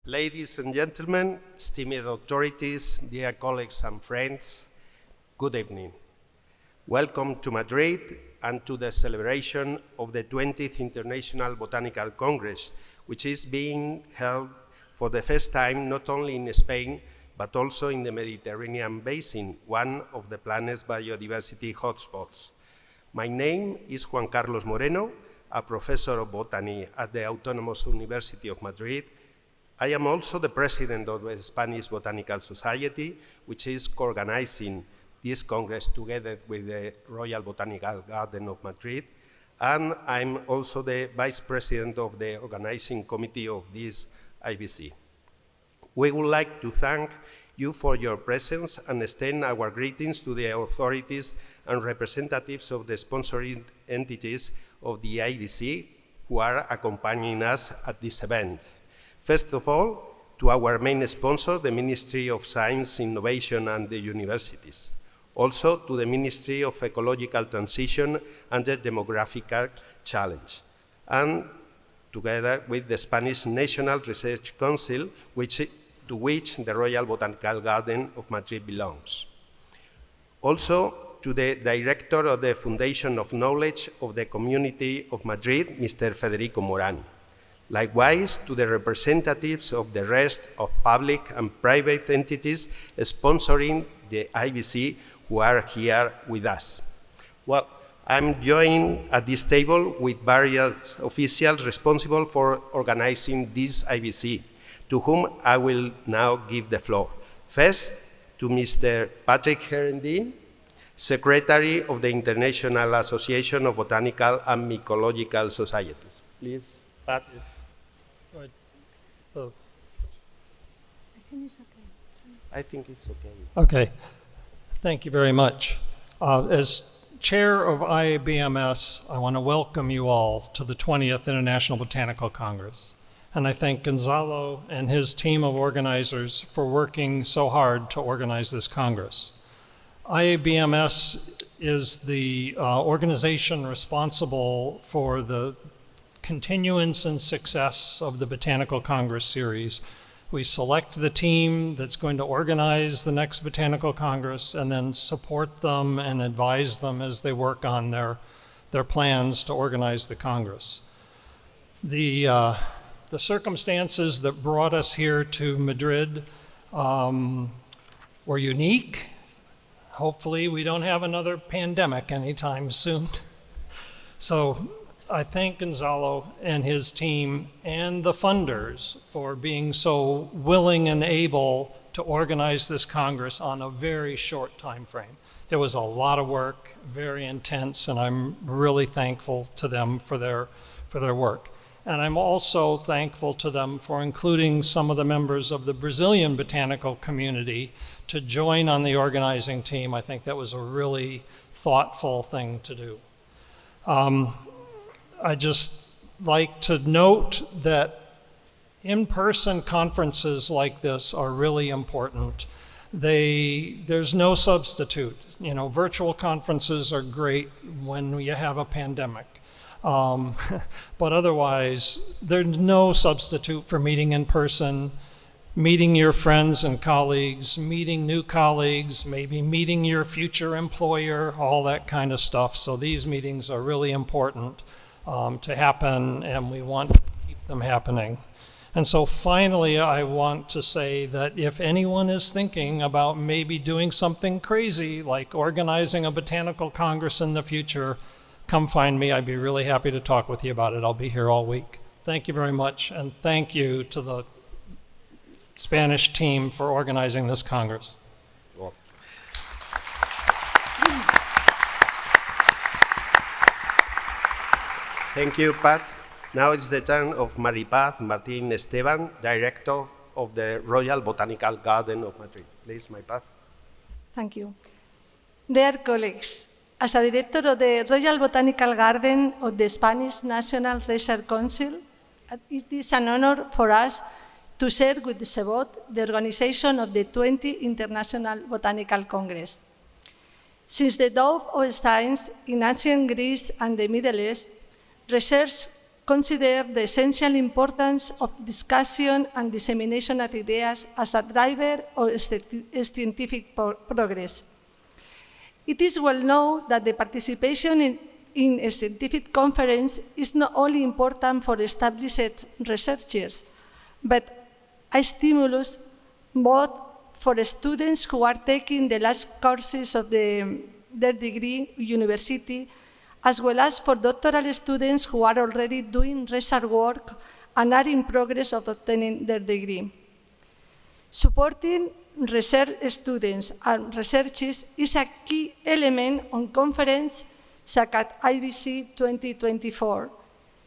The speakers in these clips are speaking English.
Ladies and gentlemen, esteemed authorities, dear colleagues and friends, good evening. Welcome to Madrid and to the celebration of the 20th International Botanical Congress, which is being held for the first time not only in Spain, but also in the Mediterranean basin, one of the planet's biodiversity hotspots. My name is Juan Carlos Moreno, a professor of botany at the Autonomous University of Madrid. I am also the president of the Spanish Botanical Society, which is co-organizing this Congress together with the Royal Botanical Garden of Madrid, and I'm also the vice president of the organizing committee of this IBC. We would like to thank you for your presence and extend our greetings to the authorities and representatives of the sponsoring entities of the IBC who are accompanying us at this event. First of all, to our main sponsor, the Ministry of Science, Innovation and the universities. Also to the Ministry of Ecological Transition and the Demographic Challenge. And together with the Spanish National Research Council, to which the Royal Botanical Garden of Madrid belongs. Also to the Director of the Foundation of Knowledge of the Community of Madrid, Mr. Federico Morán. Likewise, to the representatives of the rest of public and private entities sponsoring the IBC who are here with us. Well, I'm joined at this table with various officials responsible for organizing this IBC, to whom I will now give the floor. First, to Mr. Patrick Herendeen, Secretary of the International Association of Botanical and Mycological Societies. Please, Patrick. Oh. I think it's okay. I think it's okay. Okay, thank you very much. As chair of IABMS, I want to welcome you all to the 20th International Botanical Congress. And I thank Gonzalo and his team of organizers for working so hard to organize this Congress. IABMS is the organization responsible for the continuance and success of the Botanical Congress series. We select the team that's going to organize the next Botanical Congress and then support them and advise them as they work on their plans to organize the Congress. The circumstances that brought us here to Madrid were unique. Hopefully we don't have another pandemic anytime soon. So I thank Gonzalo and his team and the funders for being so willing and able to organize this Congress on a very short time frame. It was a lot of work, very intense, and I'm really thankful to them for their work. And I'm also thankful to them for including some of the members of the Brazilian botanical community to join on the organizing team. I think that was a really thoughtful thing to do. I just like to note that in-person conferences like this are really important. There's no substitute. You know, virtual conferences are great when you have a pandemic. But otherwise, there's no substitute for meeting in person, meeting your friends and colleagues, meeting new colleagues, maybe meeting your future employer, all that kind of stuff. So these meetings are really important to happen, and we want to keep them happening. And so finally, I want to say that if anyone is thinking about maybe doing something crazy, like organizing a botanical congress in the future, come find me. I'd be really happy to talk with you about it. I'll be here all week. Thank you very much, and thank you to the Spanish team for organizing this Congress. Thank you, Pat. Now it's the turn of Maripaz Martín Esteban, Director of the Royal Botanical Garden of Madrid. Please, Maripaz. Thank you. Dear colleagues, as a director of the Royal Botanical Garden of the Spanish National Research Council, it is an honor for us to share with the CEBOT the organization of the 20th International Botanical Congress. Since the dawn of science in ancient Greece and the Middle East, research consider the essential importance of discussion and dissemination of ideas as a driver of scientific progress. It is well known that the participation in a scientific conference is not only important for established researchers, but a stimulus both for students who are taking the last courses of their degree university, as well as for doctoral students who are already doing research work and are in progress of obtaining their degree. Supporting research students and researchers is a key element on conference such as IBC 2024,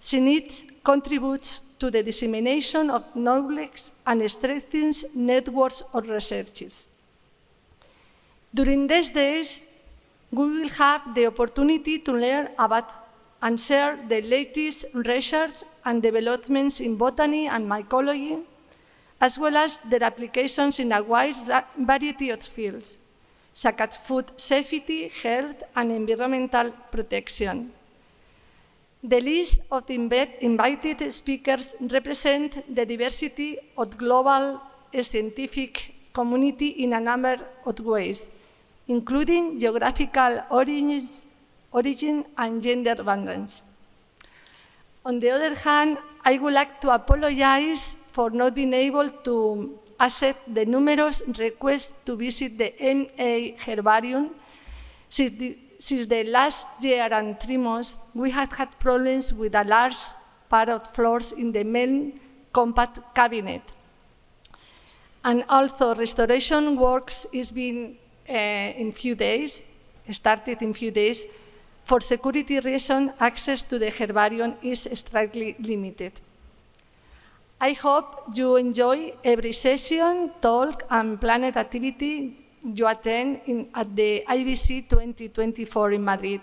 since it contributes to the dissemination of knowledge and strengthens networks of researchers. During these days, we will have the opportunity to learn about and share the latest research and developments in botany and mycology, as well as their applications in a wide variety of fields, such as food safety, health, and environmental protection. The list of the invited speakers represent the diversity of global scientific community in a number of ways, including geographical origin and gender balance. On the other hand, I would like to apologize for not being able to accept the numerous requests to visit the MA Herbarium. Since the last year and 3 months, we had had problems with a large part of floors in the main compact cabinet. And also, restoration works is being started in few days. For security reasons, access to the herbarium is strictly limited. I hope you enjoy every session, talk, and planned activity you attend at the IBC 2024 in Madrid,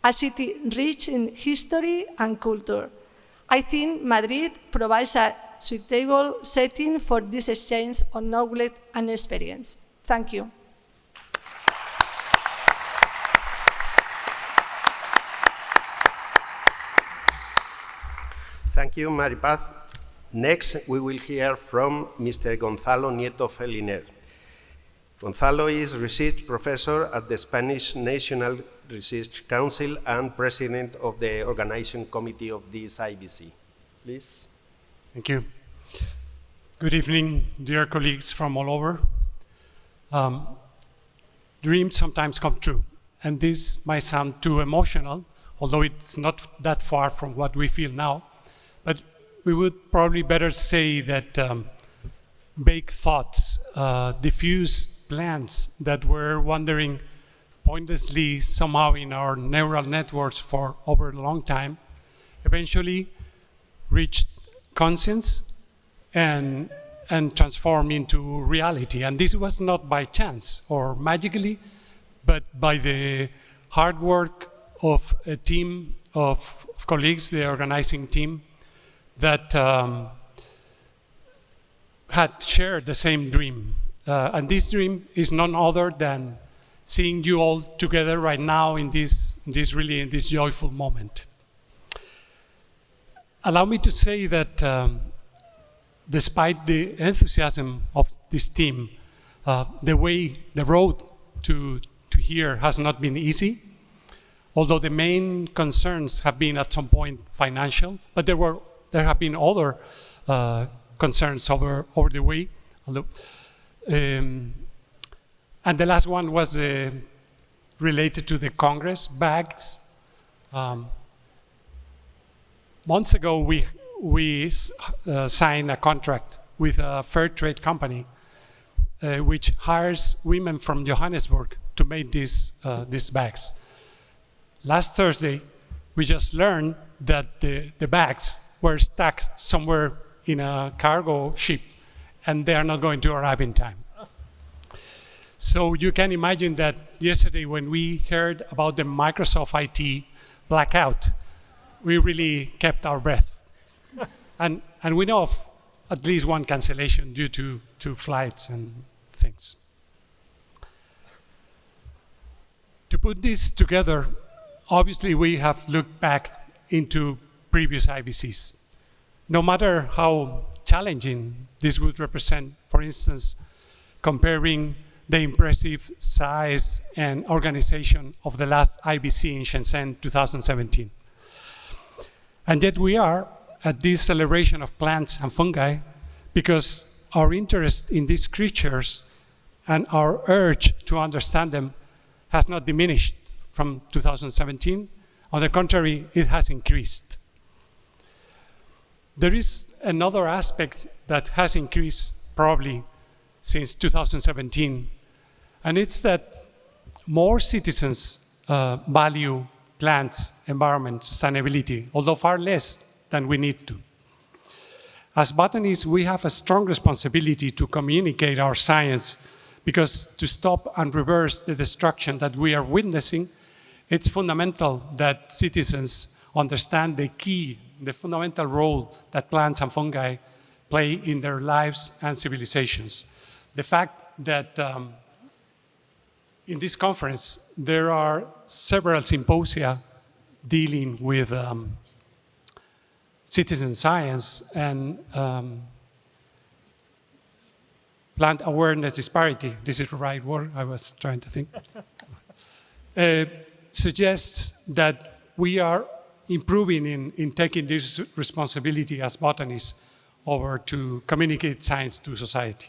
a city rich in history and culture. I think Madrid provides a suitable setting for this exchange of knowledge and experience. Thank you. Thank you, Maripaz. Next, we will hear from Mr. Gonzalo Nieto Feliner. Gonzalo is Research Professor at the Spanish National Research Council and President of the Organizing Committee of this IBC. Please. Thank you. Good evening, dear colleagues from all over. Dreams sometimes come true, and this might sound too emotional, although it's not that far from what we feel now. But we would probably better say that vague thoughts, diffuse plans that were wandering pointlessly somehow in our neural networks for over a long time, eventually reached conscience and transformed into reality. And this was not by chance or magically, but by the hard work of a team of colleagues, the organizing team, that had shared the same dream. And this dream is none other than seeing you all together right now in this joyful moment. Allow me to say that despite the enthusiasm of this team, the road to here has not been easy, although the main concerns have been at some point financial, but there have been other concerns over the way. And the last one was related to the Congress bags. Months ago, we signed a contract with a fair trade company which hires women from Johannesburg to make these bags. Last Thursday, we just learned that the bags were stuck somewhere in a cargo ship, and they are not going to arrive in time. So you can imagine that yesterday when we heard about the Microsoft IT blackout, we really kept our breath. And we know of at least one cancellation due to flights and things. To put this together, obviously we have looked back into previous IBCs. No matter how challenging this would represent, for instance, comparing the impressive size and organization of the last IBC in Shenzhen 2017. And yet we are at this celebration of plants and fungi because our interest in these creatures and our urge to understand them has not diminished from 2017. On the contrary, it has increased. There is another aspect that has increased probably since 2017, and it's that more citizens value plants, environment, sustainability, although far less than we need to. As botanists, we have a strong responsibility to communicate our science because to stop and reverse the destruction that we are witnessing, it's fundamental that citizens understand the fundamental role that plants and fungi play in their lives and civilizations. The fact that in this conference there are several symposia dealing with citizen science and plant awareness disparity, this is the right word I was trying to think, suggests that we are improving in taking this responsibility as botanists over to communicate science to society.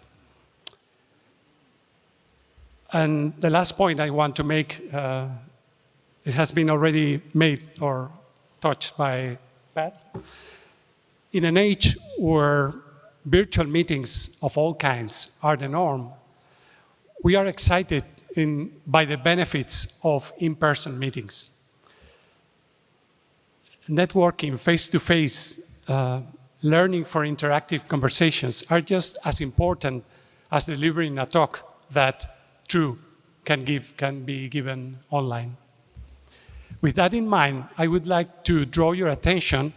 And the last point I want to make, it has been already made or touched by Pat. In an age where virtual meetings of all kinds are the norm, we are excited by the benefits of in-person meetings. Networking, face-to-face, learning for interactive conversations are just as important as delivering a talk that can be given online. With that in mind, I would like to draw your attention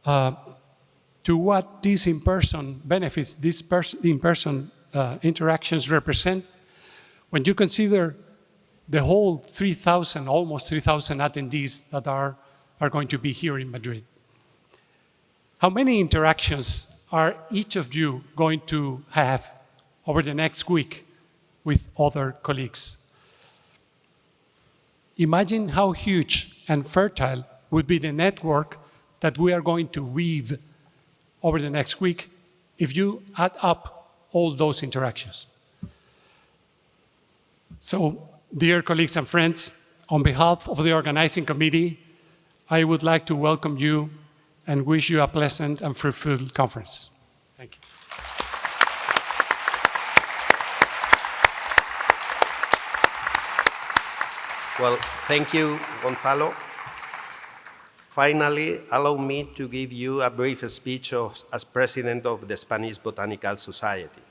to what these in-person benefits, these in-person interactions represent when you consider the whole 3,000, almost 3,000 attendees that are going to be here in Madrid. How many interactions are each of you going to have over the next week with other colleagues? Imagine how huge and fertile would be the network that we are going to weave over the next week if you add up all those interactions. So, dear colleagues and friends, on behalf of the organizing committee, I would like to welcome you and wish you a pleasant and fruitful conference. Thank you. Well, thank you, Gonzalo. Finally, allow me to give you a brief speech as president of the Spanish Botanical Society.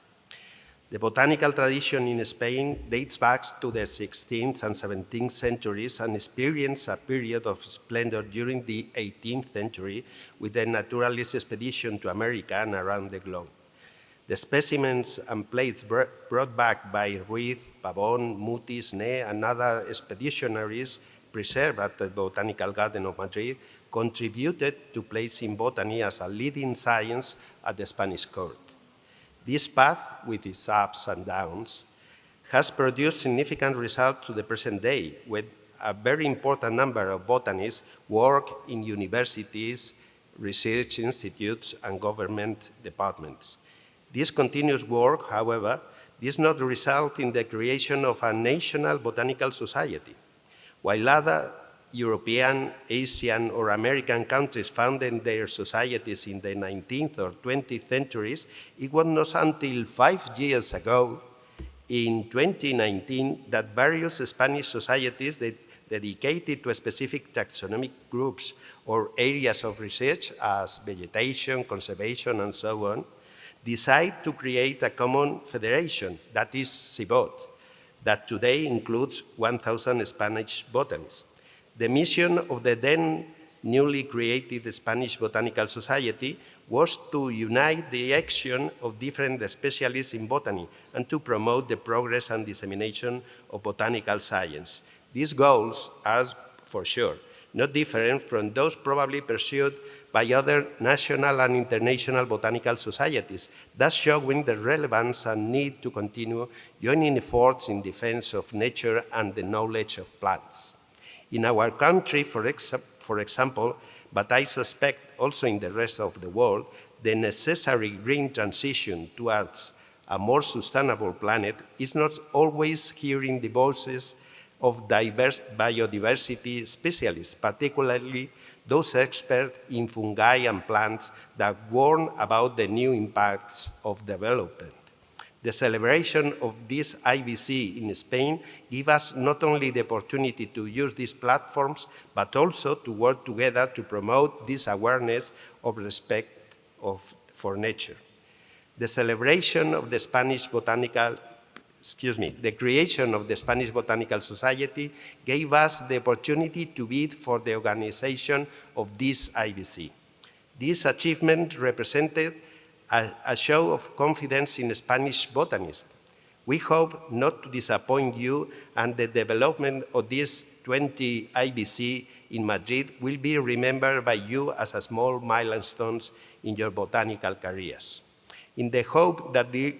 The botanical tradition in Spain dates back to the 16th and 17th centuries and experienced a period of splendor during the 18th century with the naturalist expedition to America and around the globe. The specimens and plates brought back by Ruiz, Pavón, Mutis, Ney, and other expeditionaries preserved at the Botanical Garden of Madrid contributed to placing botany as a leading science at the Spanish court. This path, with its ups and downs, has produced significant results to the present day, with a very important number of botanists work in universities, research institutes, and government departments. This continuous work, however, does not result in the creation of a national botanical society. While other European, Asian, or American countries founded their societies in the 19th or 20th centuries, it was not until 5 years ago, in 2019, that various Spanish societies dedicated to specific taxonomic groups or areas of research as vegetation, conservation, and so on, decide to create a common federation, that is CIBOT, that today includes 1,000 Spanish botanists. The mission of the then newly created Spanish Botanical Society was to unite the action of different specialists in botany and to promote the progress and dissemination of botanical science. These goals are, for sure, not different from those probably pursued by other national and international botanical societies, thus showing the relevance and need to continue joining efforts in defense of nature and the knowledge of plants. In our country, for example, but I suspect also in the rest of the world, the necessary green transition towards a more sustainable planet is not always hearing the voices of diverse biodiversity specialists, particularly those experts in fungi and plants that warn about the new impacts of development. The celebration of this IBC in Spain gives us not only the opportunity to use these platforms, but also to work together to promote this awareness of respect for nature. The celebration of the the creation of the Spanish Botanical Society gave us the opportunity to bid for the organization of this IBC. This achievement represented a show of confidence in Spanish botanists. We hope not to disappoint you, and the development of this 20 IBC in Madrid will be remembered by you as a small milestones in your botanical careers. In the hope that this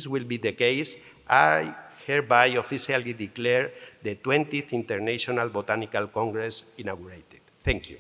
will be the case, I hereby officially declare the 20th International Botanical Congress inaugurated. Thank you.